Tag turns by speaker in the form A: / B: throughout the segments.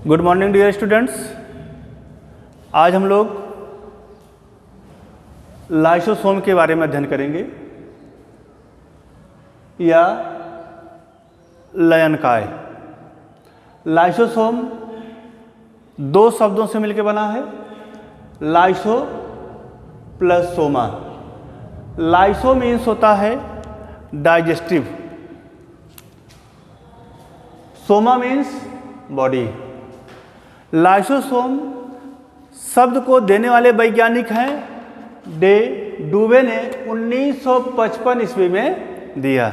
A: Good morning dear students. आज हम लोग लाइसोसोम के बारे में अध्ययन करेंगे या लयनकाय। लाइसोसोम दो शब्दों से मिलकर बना है, lyso plus Soma. Lyso means होता है digestive, Soma means body. Lysosome शब्द को देने वाले वैज्ञानिक हैं डे डुबे ने 1955 ईस्वी में दिया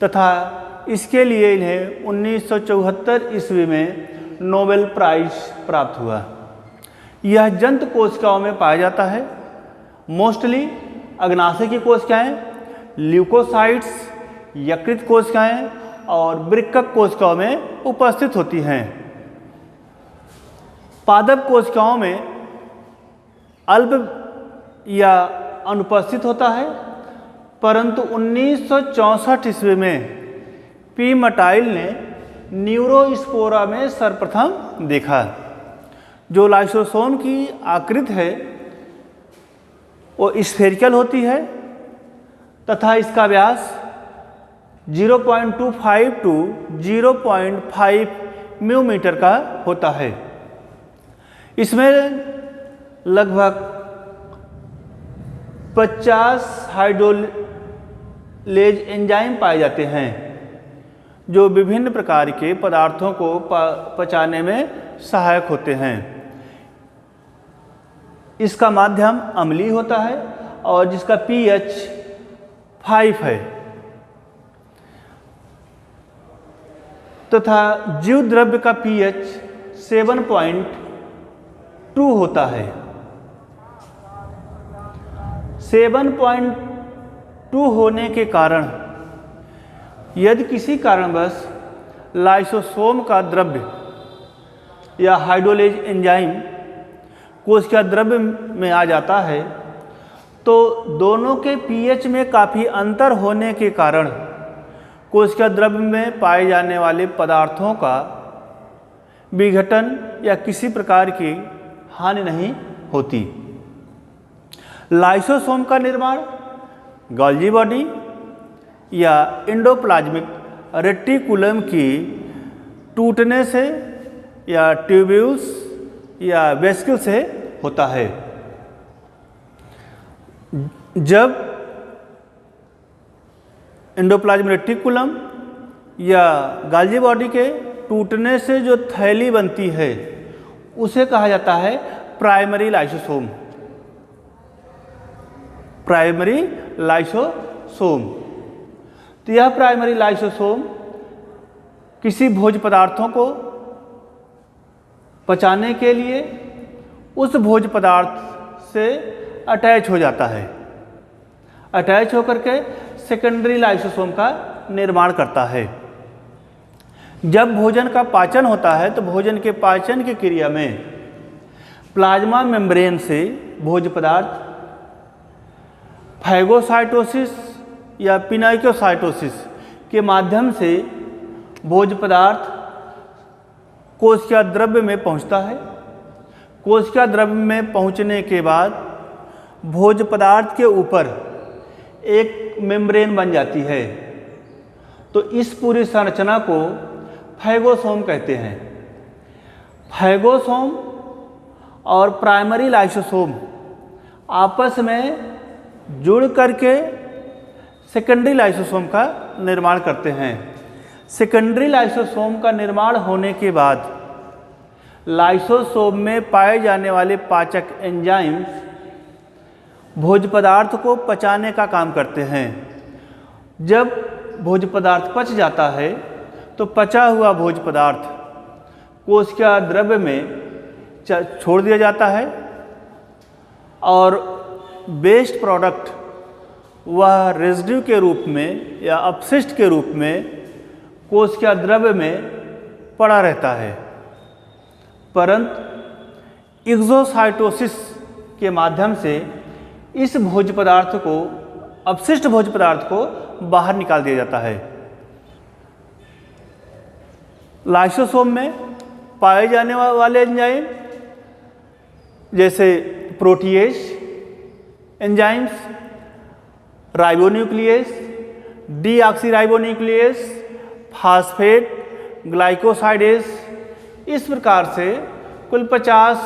A: तथा इसके लिए इन्हें 1974 ईस्वी में नोबेल प्राइज प्राप्त हुआ। यह जंतु कोशिकाओं में पाया जाता है। मोस्टली अग्नाशय की कोशिकाएं, ल्यूकोसाइट्स, यकृत कोशिकाएं और वृक्कक कोशिकाओं में उपस्थित होती हैं। पादप कोशिकाओं में अल्प या अनुपस्थित होता है, परंतु 1964 ईस्वी में पी मटाइल ने न्यूरोस्पोरा में सर्वप्रथम देखा। जो लाइसोसोम की आकृति है वो स्फेरिकल होती है तथा इसका व्यास 0.25 टू 0.5 मिलीमीटर का होता है। इसमें लगभग 50 हाइड्रोलेज एंजाइम पाए जाते हैं जो विभिन्न प्रकार के पदार्थों को पचाने में सहायक होते हैं। इसका माध्यम अम्लीय होता है और जिसका pH 5 है तथा जीव द्रव्य का pH 7.2 होता है। 7.2 होने के कारण यदि किसी कारणवश लाइसोसोम का द्रव्य या हाइड्रोलेज एंजाइम कोशिका द्रव्य में आ जाता है तो दोनों के pH में काफ़ी अंतर होने के कारण कोशिका द्रव्य में पाए जाने वाले पदार्थों का विघटन या किसी प्रकार की हानि नहीं होती। लाइसोसोम का निर्माण गोल्गी बॉडी या एंडोप्लाज्मिक रेटिकुलम की टूटने से या ट्यूब्यूल्स या वेसिकल से होता है। जब एंडोप्लाज्मिक रेटिकुलम या गोल्गी बॉडी के टूटने से जो थैली बनती है उसे कहा जाता है प्राइमरी लाइसोसोम। Primary lysosome. तो यह प्राइमरी लाइसोसोम किसी भोज्य पदार्थों को पचाने के लिए उस भोज्य पदार्थ से अटैच हो जाता है। अटैच होकर के सेकेंडरी लाइसोसोम का निर्माण करता है। जब भोजन का पाचन होता है तो भोजन के पाचन की क्रिया में प्लाज्मा मेम्ब्रेन से भोज्य पदार्थ फैगोसाइटोसिस या पिनाइकोसाइटोसिस के माध्यम से भोज्य पदार्थ कोशिका द्रव्य में पहुंचता है। कोशिका द्रव्य में पहुंचने के बाद भोज्य पदार्थ के ऊपर एक मेम्ब्रेन बन जाती है। तो इस पूरी संरचना को फैगोसोम कहते हैं। फैगोसोम और प्राइमरी लाइसोसोम आपस में जुड़ करके सेकेंडरी लाइसोसोम का निर्माण करते हैं। सेकेंडरी लाइसोसोम का निर्माण होने के बाद लाइसोसोम में पाए जाने वाले पाचक एंजाइम्स भोज्य पदार्थ को पचाने का काम करते हैं। जब भोज्य पदार्थ पच जाता है तो पचा हुआ भोज्य पदार्थ कोशिका द्रव्य में छोड़ दिया जाता है और वेस्ट प्रोडक्ट वह रेजिड्यू के रूप में या अपशिष्ट के रूप में कोशिका द्रव्य में पड़ा रहता है। परंतु एक्सोसाइटोसिस के माध्यम से इस भोज्य पदार्थ को, अपशिष्ट भोज्य पदार्थ को बाहर निकाल दिया जाता है। लाइसोसोम में पाए जाने वाले एंजाइम जैसे protease enzymes, ribonuclease, डीऑक्सीराइबोन्यूक्लियेज, phosphate, glycosidase, इस प्रकार से कुल 50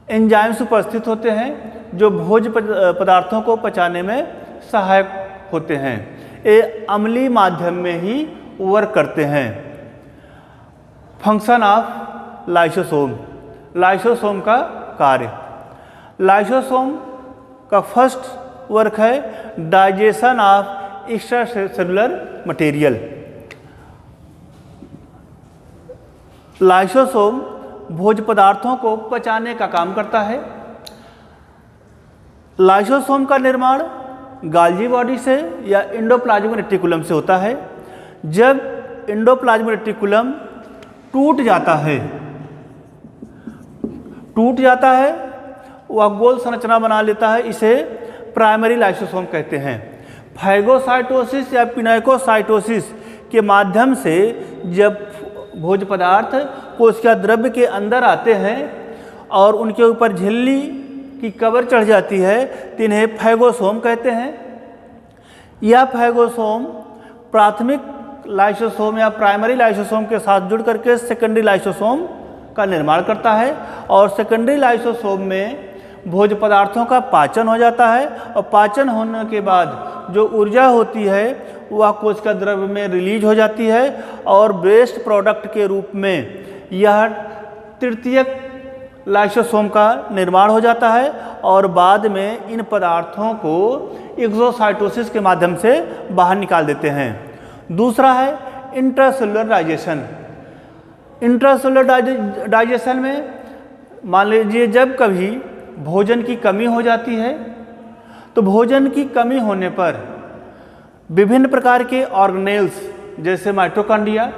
A: एंजाइम्स उपस्थित होते हैं जो भोज्य पदार्थों को पचाने में सहायक होते हैं। ये अम्लीय माध्यम में ही वर्क करते हैं। फंक्शन ऑफ लाइसोसोम, लाइसोसोम का कार्य। लाइसोसोम का फर्स्ट वर्क है digestion of extra cellular material. Lysosome भोज्य पदार्थों को पचाने का काम करता है। लाइसोसोम का निर्माण गाल्जी बॉडी से या एंडोप्लाज्मिक रेटिकुलम से होता है। जब एंडोप्लाज्मिक रेटिकुलम टूट जाता है वह गोल संरचना बना लेता है, इसे प्राइमरी लाइसोसोम कहते हैं। फैगोसाइटोसिस या पिनाइकोसाइटोसिस के माध्यम से जब भोज्य पदार्थ कोशिका द्रव्य के अंदर आते हैं और उनके ऊपर झिल्ली की कवर चढ़ जाती है तो इन्हें फैगोसोम कहते हैं। यह फैगोसोम प्राथमिक लाइसोसोम या प्राइमरी लाइसोसोम के साथ जुड़ करके सेकेंडरी लाइसोसोम का निर्माण करता है और सेकेंडरी लाइसोसोम में भोज्य पदार्थों का पाचन हो जाता है और पाचन होने के बाद जो ऊर्जा होती है वह कोशिका द्रव्य में रिलीज हो जाती है और वेस्ट प्रोडक्ट के रूप में यह तृतीयक लाइसोसोम का निर्माण हो जाता है और बाद में इन पदार्थों को एक्सोसाइटोसिस के माध्यम से बाहर निकाल देते हैं। दूसरा है इंट्रासेलुलर डाइजेशन। इंट्रासेलुलर डाइजेशन में मान लीजिए जब कभी भोजन की कमी हो जाती है तो भोजन की कमी होने पर विभिन्न प्रकार के ऑर्गेनेल्स जैसे mitochondria,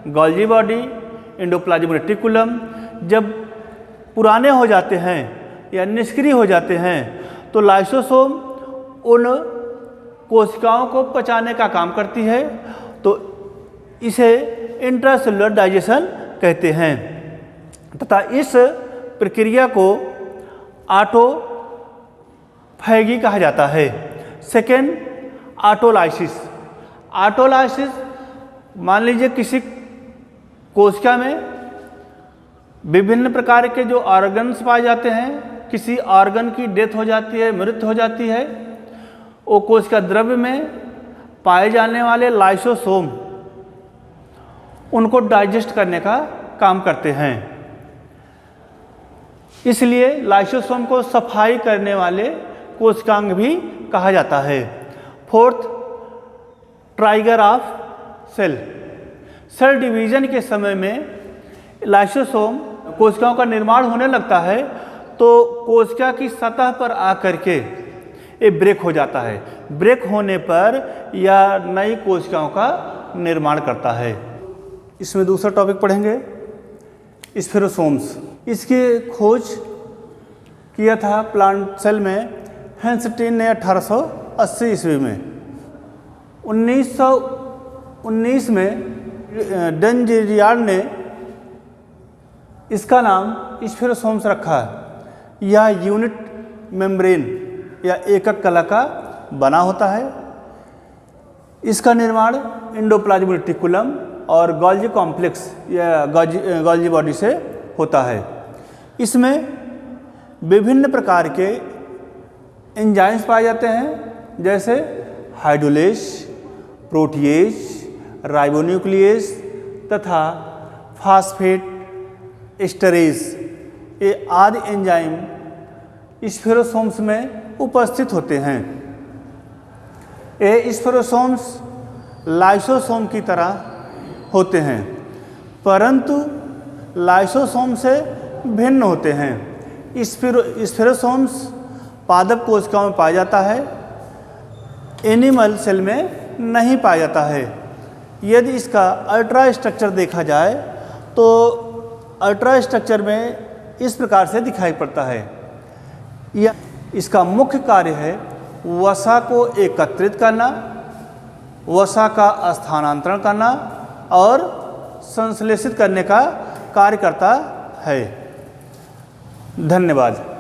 A: Golgi body, endoplasmic reticulum जब पुराने हो जाते हैं या निष्क्रिय हो जाते हैं तो लाइसोसोम उन कोशिकाओं को पचाने का काम करती है, तो इसे इंट्रासेलुलर डाइजेशन कहते हैं तथा इस प्रक्रिया को ऑटोफैगी कहा जाता है। Second, autolysis. ऑटोलाइसिस मान लीजिए किसी कोशिका में विभिन्न प्रकार के जो ऑर्गन्स पाए जाते हैं, किसी ऑर्गन की डेथ हो जाती है, मृत्यु हो जाती है, वो कोशिका द्रव्य में पाए जाने वाले लाइसोसोम उनको डाइजेस्ट करने का काम करते हैं। इसलिए लाइसोसोम को सफाई करने वाले कोशिकांग भी कहा जाता है। Fourth, trigger of cell. Cell division के समय में लाइसोसोम कोशिकाओं का निर्माण होने लगता है तो कोशिका की सतह पर आकर के ये ब्रेक हो जाता है। ब्रेक होने पर यह नई कोशिकाओं का निर्माण करता है। इसमें दूसरा टॉपिक पढ़ेंगे स्फेरोसोम्स। इसकी खोज किया था प्लांट सेल में हेंस्टीन ने 1880 ईस्वी में। 1919 में डेनजियार्ड ने इसका नाम स्फेरोसोम्स रखा है। यह यूनिट मेम्ब्रेन या एकक कला का बना होता है। इसका निर्माण एंडोप्लाज्मिक रेटिकुलम और गोल्जी कॉम्प्लेक्स या गोल्जी बॉडी से होता है। इसमें विभिन्न प्रकार के एंजाइम्स पाए जाते हैं जैसे हाइड्रोलेज, प्रोटीएज, राइबोन्यूक्लियेज तथा फास्फेट एस्टरेज, ये आदि एंजाइम स्फेरोसोम्स में उपस्थित होते हैं। ये स्फेरोसोम्स लाइसोसोम की तरह होते हैं परंतु लाइसोसोम से भिन्न होते हैं। स्फेरोसोम्स पादप कोशिकाओं में पाया जाता है, एनिमल सेल में नहीं पाया जाता है। यदि इसका अल्ट्रा स्ट्रक्चर देखा जाए तो अल्ट्रा स्ट्रक्चर में इस प्रकार से दिखाई पड़ता है। यह इसका मुख्य कार्य है वसा को एकत्रित करना, वसा का स्थानांतरण करना और संश्लेषित करने का कार्य करता है। धन्यवाद।